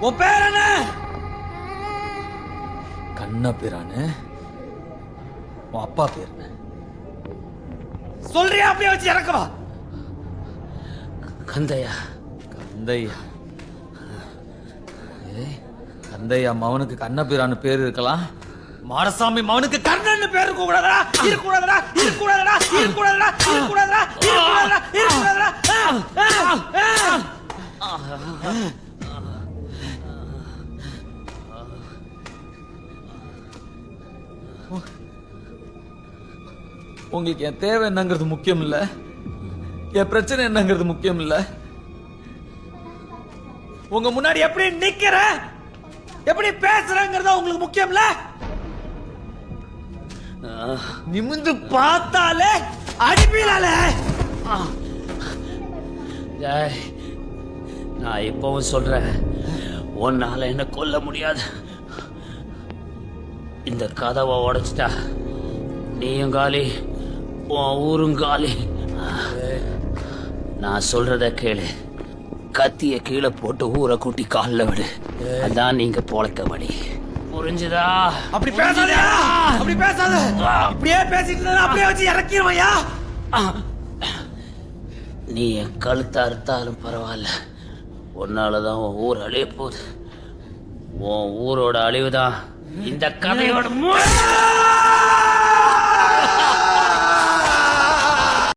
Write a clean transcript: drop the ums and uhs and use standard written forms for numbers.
உன் பேர் என்ன? கண்ணபிரானு. உன் அப்பா பேர் என்ன? சொல்றியா? அப்படியே வச்சு இறக்கவா? கந்தையா. கந்தையா? கந்தையா மவனுக்கு கண்ணபிரான்னு பேர் இருக்கலாம். மாடசாமி மவனுக்கு கர்ணன் பேர் இருக்க கூடாதா? இருக்க கூடாதா? இருக்க கூடாதா? இருக்க கூடாதா? இருக்க கூடாதா? இருக்க கூடாதா? இருக்க கூடாதா? உங்களுக்கு என் தேவை என்னங்கிறது முக்கியம் இல்ல, என் பிரச்சனை என்னங்கிறது முக்கியம் இல்ல. உங்க முன்னாடி எப்படி நிக்கிற, எப்படி பேசுறங்கிறதா உங்களுக்கு முக்கியம் இல்ல. நிமிந்து பார்த்தாலே அடிப்பீலாலே. நான் இப்பவும் சொல்றேன், உன்னால என்ன கொல்ல முடியாது. இந்த கதவை உடைச்சிட்டா நீயும் காலி, உன் ஊரும் காலி. நான் சொல்றத கேளு. கத்திய கீழே போட்டு ஊரை கூட்டி காலில் விடு. அதான் நீங்க பொழைக்க வழி. புரிஞ்சுதா? அப்படி பேசாத, அப்படி பேசாத. அப்படியே பேசிட்டு இருந்தா அப்படியே வச்சு இறக்கிடுவையா? நீ என் கழுத்தை அறுத்தாலும் பரவாயில்ல, உன்னாலதான் உன் ஊர் அழிய போகுது. உன் ஊரோட அழிவுதான் இந்த கதையோட